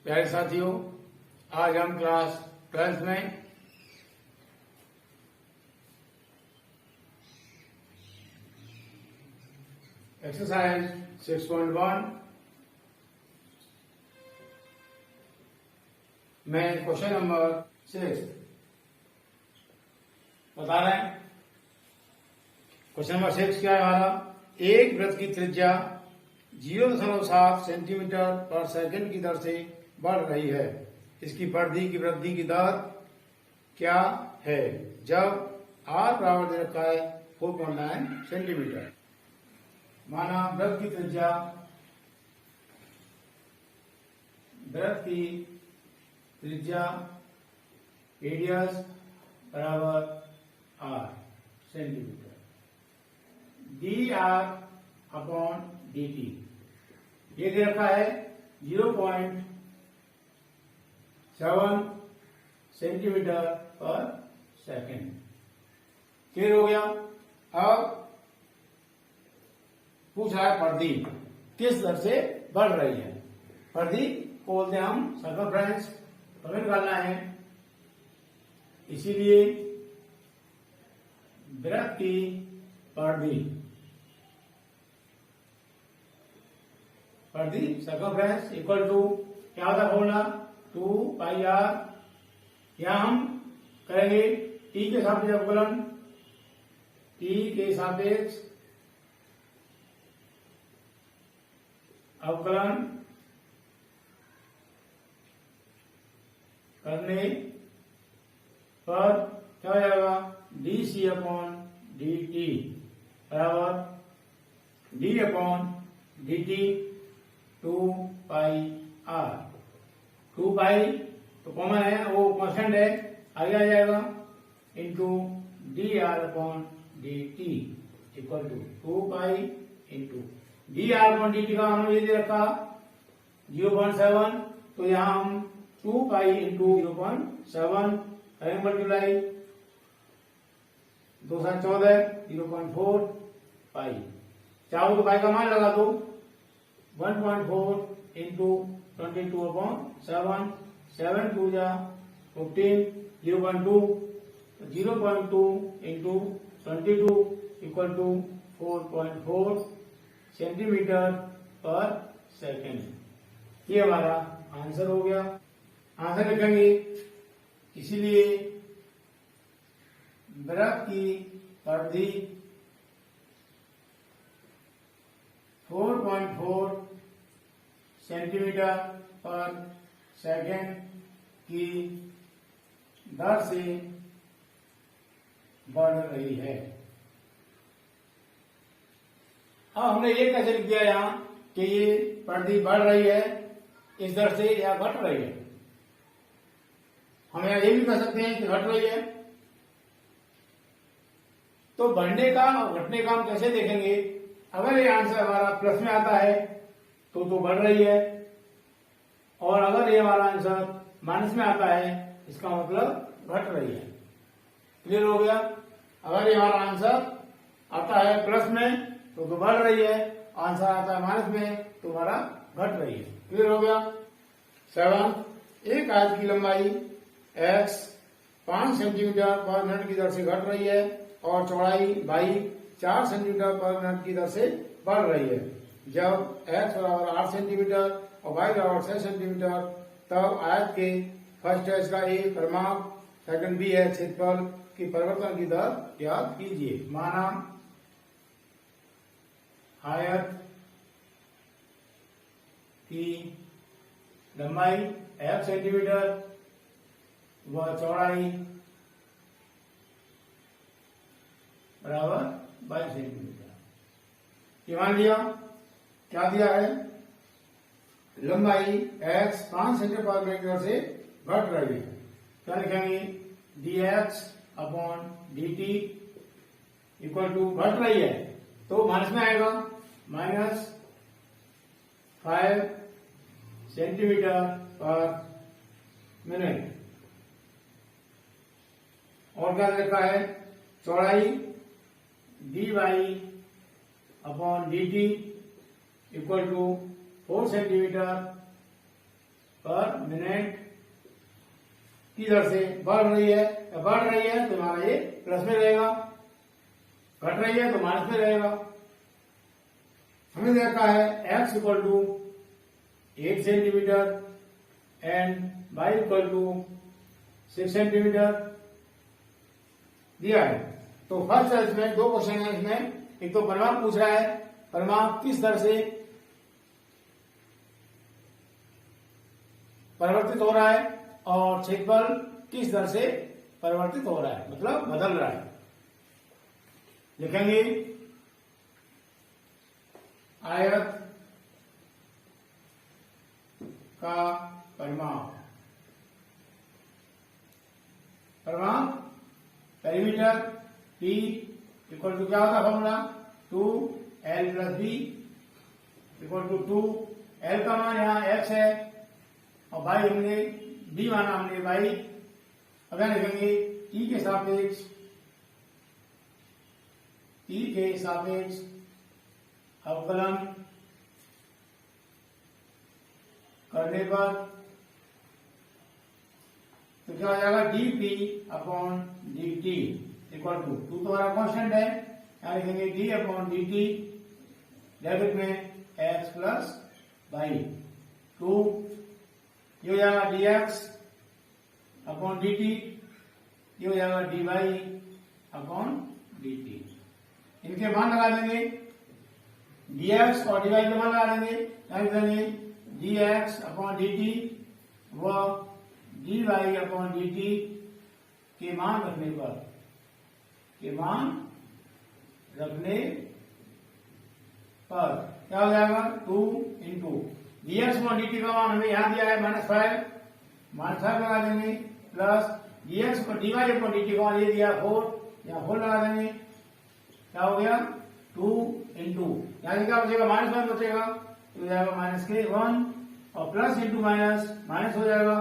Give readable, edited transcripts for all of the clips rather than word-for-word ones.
प्यारे साथियों, आज हम क्लास 12th में एक्सरसाइज 6.1 में क्वेश्चन नंबर 6 बता रहे हैं। क्वेश्चन नंबर 6 क्या है हमारा? एक वृत्त की त्रिज्या 0.7 सेंटीमीटर पर सेकंड की दर से बढ़ रही है। इसकी परिधि की वृद्धि की दर क्या है जब r बराबर दे रखा है 4.9 सेंटीमीटर। माना वृत्त की त्रिज्या रेडियस बराबर r centimetre, dr upon dt ये दे रखा है 0.7 सेंटीमीटर पर सेकंड। क्लियर हो गया। अब पूछा है परिधि किस दर से बढ़ रही है। परिधि को बोलते हैं हम सर्कमफ्रेंस, हमें निकालना है। इसीलिए वृत्त की परिधि सर्कमफ्रेंस इक्वल टू क्या होता है फॉर्मूला 2πr। यहां हम करेंगे टी के सापेक्ष अवकलन, टी के सापेक्ष अवकलन करने पर क्या हो जाएगा? dc अपॉन dt बराबर d अपॉन dt 2πr। 2π तो कॉमन है, वो कांस्टेंट है, आगे आ जाएगा into dr upon dt equal to 2π into dr upon dt का हमने ये दे रखा 0.7, तो यहां हम 2π इंटू 0.7 करेंगे मल्टीप्लाई, 2 7 14 0.4 पाई। चाहो तो पाई का मान लगा दो 1.4 इंटू 22/7, 7 2 जा 15, 0.2 इंटू 22 इक्वल टू 4.4 सेंटीमीटर पर सेकेंड। ये हमारा आंसर हो गया। आंसर लिखेंगे, इसीलिए वृत्त की परिधि 4.4 सेंटीमीटर पर सेकेंड की दर से बढ़ रही है। अब हमने ये कैसे लिख दिया यहां कि ये परिधि बढ़ रही है इस दर से या घट रही है। हम यहां ये भी कह सकते हैं कि घट रही है। तो बढ़ने का और घटने का हम कैसे देखेंगे? अगर ये आंसर हमारा प्लस में आता है तो बढ़ रही है, और अगर ये हमारा आंसर माइनस में आता है इसका मतलब घट रही है। क्लियर हो गया। अगर ये हमारा आंसर आता है प्लस में तो बढ़ रही है, आंसर आता है माइनस में तो हमारा घट रही है। क्लियर हो गया। 7, एक आयत की लंबाई x 5 सेंटीमीटर पर मिनट की दर से घट रही है और चौड़ाई y 4 सेंटीमीटर पर मिनट की दर से बढ़ रही है। जब x बराबर 8 सेंटीमीटर और y बराबर 6 सेंटीमीटर, तब आयत के फर्स्ट है इसका a परिमाप, सेकंड b है क्षेत्रफल की परिवर्तन की दर ज्ञात कीजिए। माना आयत की लंबाई f सेंटीमीटर व चौड़ाई बराबर 22 सेंटीमीटर। ये मान लिया। क्या दिया है? लंबाई x 5 सेंटीमीटर पर मीटर से घट रही है। क्या लिखेंगे? dx upon dt equal to घट रही है तो माइनस में आएगा, -5 सेंटीमीटर पर मिनट। और क्या लिखा है? चौड़ाई dy upon dt equal to 4 centimetre पर मिनट की दर से बढ़ रही है तो हमारा ये प्लस में रहेगा, घट रही है तो माइनस में रहेगा। हमें देखा है x equal to 8 centimetre and y equal to 6 centimetre दिया है। तो फर्स्ट इसमें दो क्वेश्चन है, इसमें एक तो परिमाप पूछ रहा है, परिमाप किस दर से परिवर्तित हो रहा है और क्षेत्रफल किस दर से परिवर्तित हो रहा है, मतलब बदल रहा है। लिखेंगे आयत का परिमाप, पेरीमीटर P इक्वल टू क्या होगा formula 2L plus b equal to 2L का मान यहाँ x है और y हमने b माना, हमने y। अगर लिखेंगे E के सापेक्ष अवकलन करने पर तो क्या हो जाएगा dp upon dt equal to 2 तो हमारा कॉन्स्टेंट है, यहाँ लिखेंगे d अपॉन dt ब्रैकेट में x प्लस y 2, ये हो जाएगा dx अपॉन dt, ये हो जाएगा dy अपॉन dt। इनके मान लगा देंगे, dx और dy के मान लगा देंगे, यहाँ लिखेंगे dx अपॉन dt व dy अपॉन dt के मान रखने पर क्या हो जाएगा 2 इंटू dx अपॉन dt का मान हमें यहाँ दिया है -5 लगा देंगे प्लस dx पर dy अपॉन dt का मान ये दिया 4, यहाँ 4 लगा देंगे, क्या हो गया 2 इंटू यहाँ क्या बचेगा -1 बचेगा, तो हो जाएगा -1 और प्लस इंटू माइनस हो जाएगा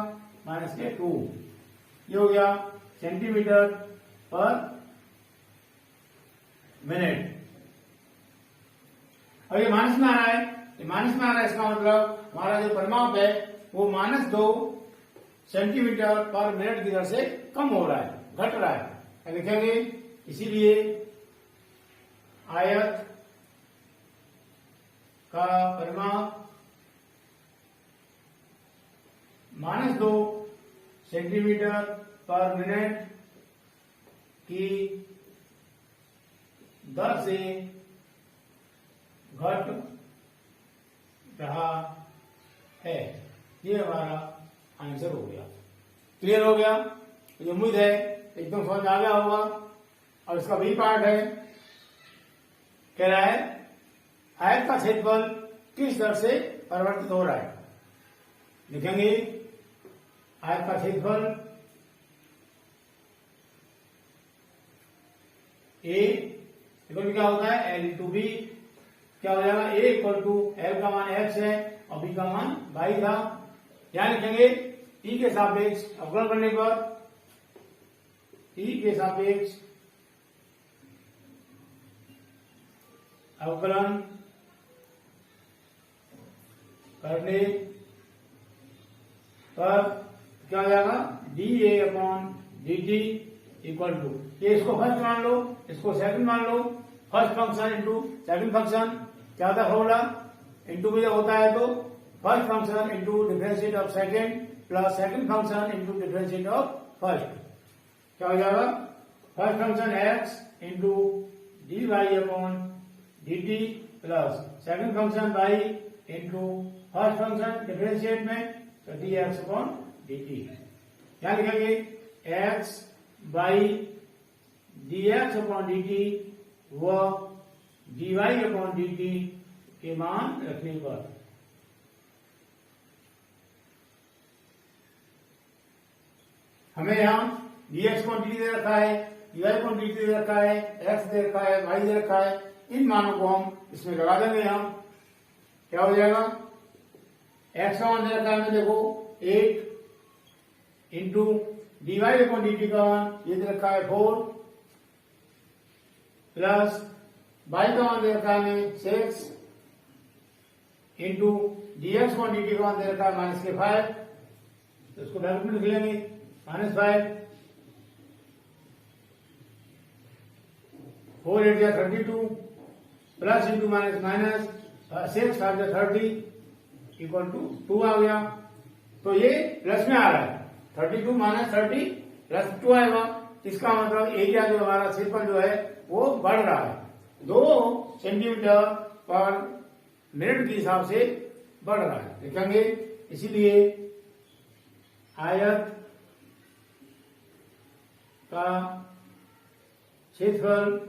-2, ये हो गया सेंटीमीटर पर मिनट। अब ये माइनस में आ रहा है, इसका मतलब हमारा जो परिमाप है वो -2 सेंटीमीटर पर मिनट की दर से कम हो रहा है, घट रहा है। लिखेंगे इसीलिए आयत का परिमाप -2 सेंटीमीटर पर मिनट की दर से घट रहा है। ये हमारा आंसर हो गया। क्लियर हो गया? मुझे उम्मीद है एकदम समझ आ गया होगा। और इसका बी पार्ट है, कह रहा है आयत का क्षेत्रफल किस दर से परिवर्तित हो रहा है। लिखेंगे आयत का क्षेत्रफल ए इक्वल क्या होता है एल इंटू बी, क्या हो जाएगा ए इक्वल टू एल का मान एक्स है और बी का मान वाई था। यहां लिखेंगे ई के सापेक्ष अवकलन करने पर, ई के सापेक्ष अवकलन करने पर क्या हो जाएगा D A upon D T equal to, ये इसको फर्स्ट मान लो, इसको सेकंड मान लो। First function into second function क्या होता है फॉर्मूला, इंटू में होता है तो first function into differentiate of second plus second function into differentiate of first, क्या हो जाएगा first function X into D Y upon D T plus second function Y into first function differentiate में तो D X upon D T. क्या लिखेंगे X by D X upon D T व D Y upon D T के मान रखने पर हमें यहां D X upon D T दे रखा है, D Y upon D T दे रखा है, एक्स दे रखा है, वाई दे रखा है। इन मानों को हम इसमें लगा देंगे। हम क्या हो जाएगा एक्स का मान दे रखा है हमें, देखो 8 into D Y upon D t का मान ये दे रखा है 4 प्लस वाई का मान दे रखा है हमें 6 into D X upon D t का मान दे रखा है -5 तो इसको डायरेक्ट में लिख लेंगे -5 4 8 32 plus into minus minus 6 5 30 equal to 2 आ गया। तो ये प्लस में आ रहा है 32 माइनस 30 प्लस 2 आएगा। इसका मतलब एरिया जो हमारा क्षेत्रफल जो है वो बढ़ रहा है 2 सेंटीमीटर पर मिनट के हिसाब से बढ़ रहा है लिखेंगे। इसीलिए आयत का क्षेत्रफल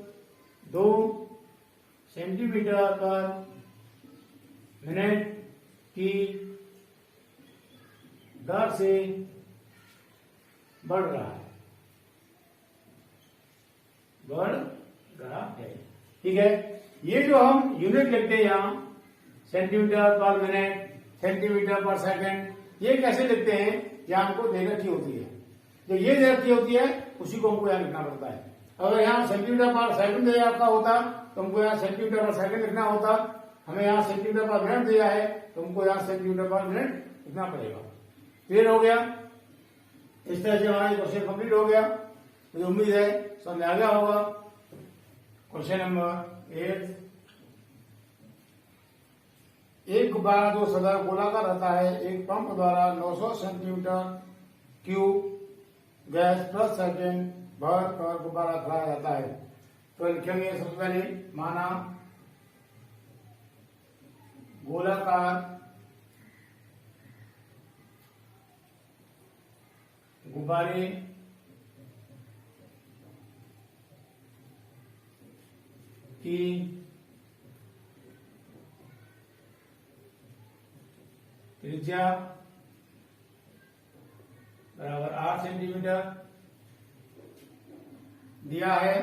2 सेंटीमीटर पर मिनट की दर से बढ़ रहा है ठीक है। ये जो हम यूनिट लिखते हैं यहाँ सेंटीमीटर पर मिनट सेंटीमीटर पर सेकंड, ये कैसे लिखते हैं यहाँ हमको दे रखी होती है। जो ये दे रखी होती है उसी को हमको यहाँ लिखना पड़ता है। अगर यहाँ सेंटीमीटर पर सेकंड दिया आपका होता तो हमको यहाँ सेंटीमीटर पर सेकंड लिखना होता। हमें यहाँ सेंटीमीटर पर मिनट दिया है तो हमको यहाँ सेंटीमीटर पर मिनट लिखना पड़ेगा। क्लियर हो गया। इस तरह से हमारा क्वेश्चन कंप्लीट हो गया। मुझे उम्मीद है समझ आ गया होगा। क्वेश्चन नंबर 8, एक गुब्बारा जो सदा गोलाकार रहता है एक पंप द्वारा 900 सेंटीमीटर क्यूब गैस प्रति सेकंड भर कर गुब्बारा चलाया जाता है। तो लिखेंगे सबसे पहले माना गोलाकार गुब्बारे की त्रिज्या बराबर 8 सेंटीमीटर दिया है।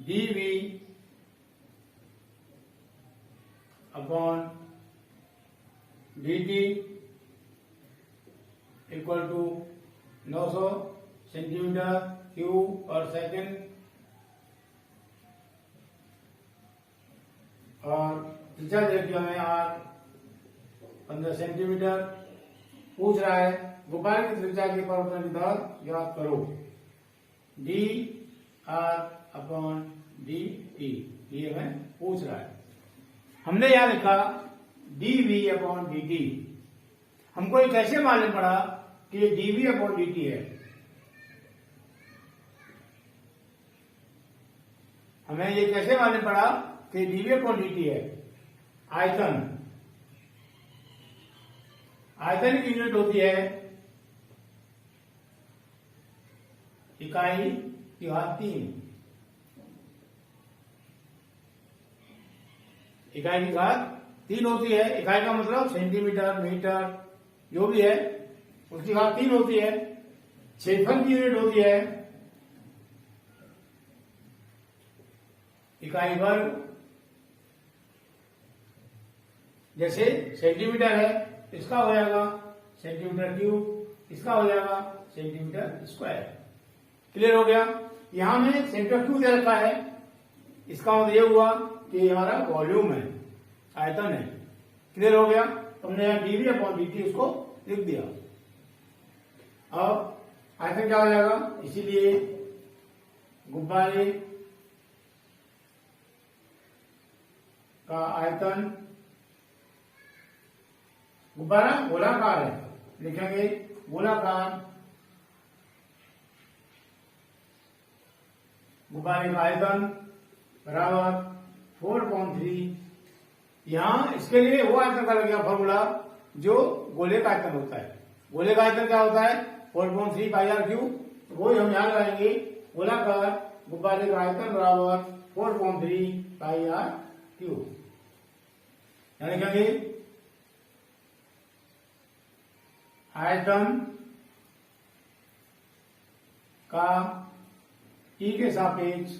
dv upon dt equal to 900 centimetre cube पर सेकंड और त्रिज्या देखिए हमें R 15 सेंटीमीटर पूछ रहा है। गुब्बारे की त्रिज्या के परिवर्तन की दर याद करो d are upon D t, ये हमें पूछ रहा है। हमने यहां लिखा d v upon D t. हमको ये कैसे मालूम पड़ा कि ये d v upon D t है। हमें ये कैसे मालूम पड़ा कि d v upon D t है। आयतन, आयतन की यूनिट होती है इकाई की घात 3। इकाई की घात 3 होती है। इकाई का मतलब सेंटीमीटर मीटर जो भी है उसकी घात 3 होती है। क्षेत्रफल की यूनिट होती है इकाई वर्ग। जैसे सेंटीमीटर है इसका हो जाएगा सेंटीमीटर क्यूब, इसका हो जाएगा सेंटीमीटर स्क्वायर। क्लियर हो गया। यहां में सेंटीमीटर क्यूब दे रखा है, इसका मतलब ये हुआ कि हमारा वॉल्यूम है, आयतन है। क्लियर हो गया। हमने यहाँ डीवी अपॉन डी टी उसको लिख दिया। अब आयतन क्या हो जाएगा, इसीलिए गुब्बारे का आयतन, गुब्बारा गोलाकार है, लिखेंगे गोलाकार गुब्बारे का आयतन बराबर 4.3। यहां इसके लिए वो आयतन का लग गया फॉर्मूला जो गोले का आयतन होता है। गोले का आयतन क्या होता है 4.3 पाई आर क्यूब। वो हम यहां लगाएंगे गोलाकार गुब्बारे का आयतन बराबर 4.3 पाई आर क्यूब। यानी लिखेंगे आयतन का टी के सापेक्ष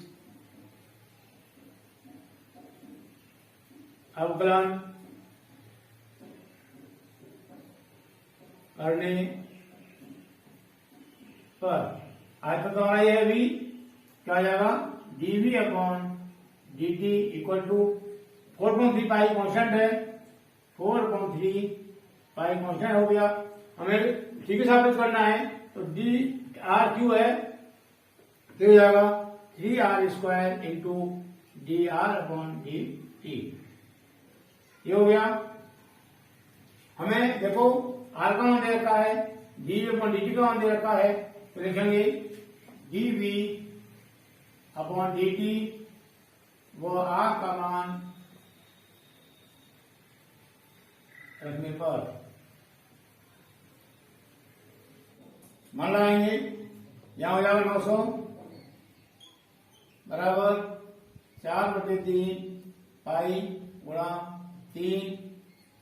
अवकलन करने पर आयतन तो हमारा ये भी क्या आ जाएगा dv upon dt equal to 4.3 pi constant है 4.3 पाई कांस्टेंट हो गया। हमें टी के सापेक्ष करना है तो डी आर क्यू है तो हो जाएगा 3r² into D R upon D t. ये हो गया। हमें देखो आर का मान दे रखा है, डी अपॉन डी टी का मान दे रखा है, तो लिखेंगे d v upon D t वो आर का मान रखने पर मान लगाएंगे। यहां हो जाएगा 900 बराबर 4/3 पाई गुणा 3,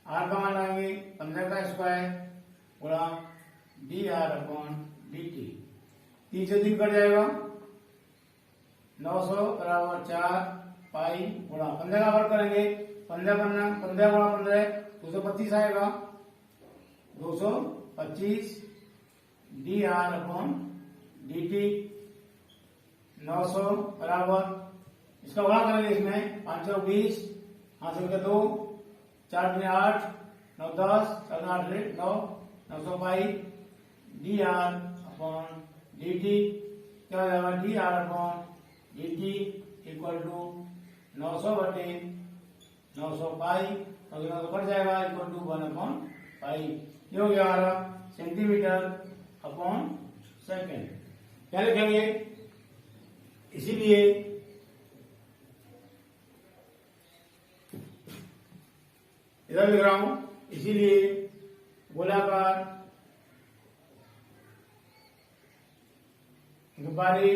आर का मान लगाएंगे 15 का स्क्वायर गुणा D R upon D T. 3 से 3 कट जाएगा, 900 बराबर 4 पाई गुणा 15 का वर्ग करेंगे, 15 गुणा 15 225 आएगा, 225 D R upon D T. 900 बराबर इसका गुणा करेंगे, इसमें 520 5 से 2 4 में 8 9 10 7 8 9 900 pi D are upon D T. क्या हो जाएगा D are upon D T equal to 900/900 pi, तो 900 कट जाएगा इक्वल टू 1 अपॉन पाई। ये हो गया हमारा सेंटीमीटर अपॉन सेकेंड। क्या लिखेंगे, इसीलिए इधर लिख रहा हूं, इसीलिए गोलाकार गुब्बारे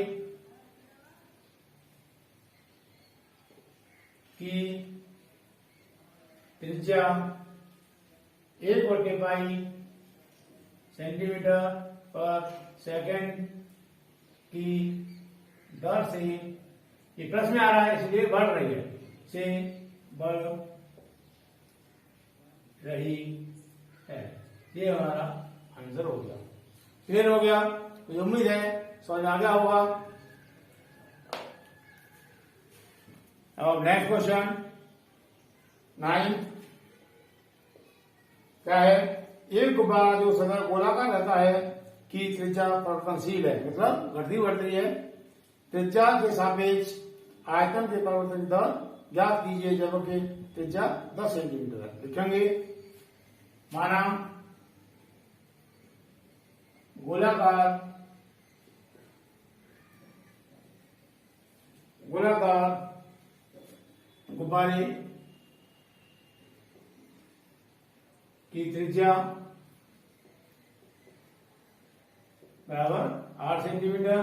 की त्रिज्या 1/पाई सेंटीमीटर पर सेकंड की दर से, ये प्लस में आ रहा है इसलिए बढ़ रही है, से बढ़ रही है। ये हमारा आंसर हो गया। क्लियर हो गया? तो उम्मीद है समझ आ गया होगा। अब नेक्स्ट क्वेश्चन 9 क्या है, एक गुब्बारा जो सदा गोलाकार रहता है की त्रिज्या परिवर्तनशील है, मतलब घटती बढ़ती है। त्रिज्या के सापेक्ष आयतन के परिवर्तन की दर ज्ञात कीजिए जबकि त्रिज्या 10 सेंटीमीटर है। लिखेंगे माना गोलाकार गुब्बारे की त्रिज्या बराबर 8 सेंटीमीटर।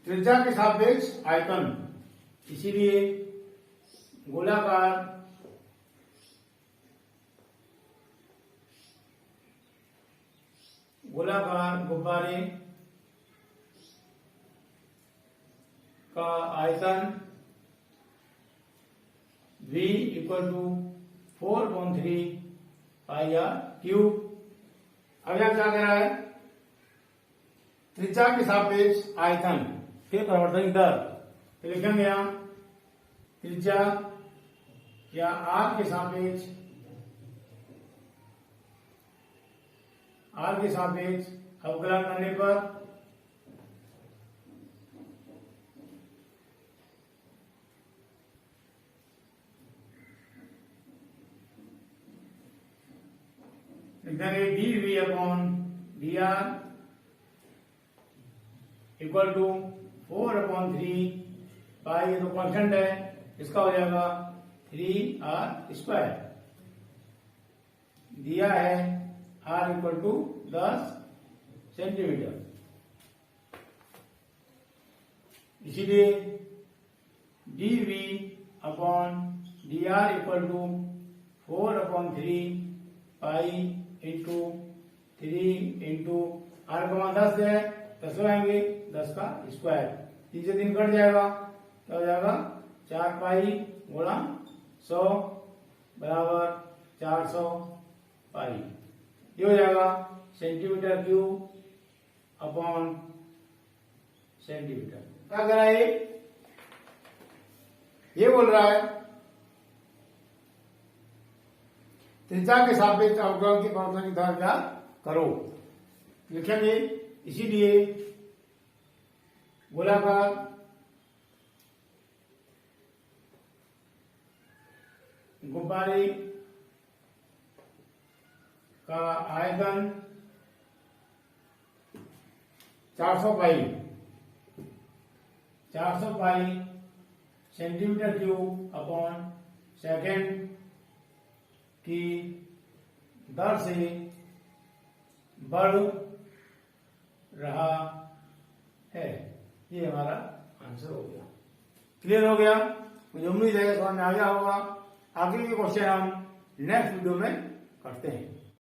त्रिज्या के सापेक्ष आयतन, इसीलिए गोलाकार गुब्बारे का आयतन V equal to 4/3 pi r cube. अब यहां क्या कह रहा है, त्रिज्या के सापेक्ष आयतन के परिवर्तन दर, तो लिखेंगे यहां त्रिज्या या आर के सापेक्ष अवकलन करने पर लिखेंगे d v upon d r equal to 4/3 pi, तो कॉन्स्टेंट है, इसका हो जाएगा 3r²। दिया है r इक्वल टू 10 सेंटीमीटर, इसीलिए dv upon dr equal to 4/3 pi into 3 into r का मान 10 है, 10 लगाएंगे 10 का स्क्वायर, 3 से 3 कट जाएगा, क्या हो जाएगा 4 पाई गुणा 100 बराबर 400 पाई। ये हो जाएगा सेंटीमीटर क्यूब अपॉन सेंटीमीटर। क्या कर रहा है ये बोल रहा है त्रिज्या के सापेक्ष अवकलन की परिवर्तन की दर ज्ञात करो। लिखेंगे इसीलिए गोलाकार गुब्बारे का आयतन 400 पाई सेंटीमीटर क्यूब अपॉन सेकेंड की दर से बढ़ रहा है। ये हमारा आंसर हो गया। क्लियर हो गया? मुझे उम्मीद है समझ में आ गया होगा। आगे के क्वेश्चन हम नेक्स्ट वीडियो में करते हैं।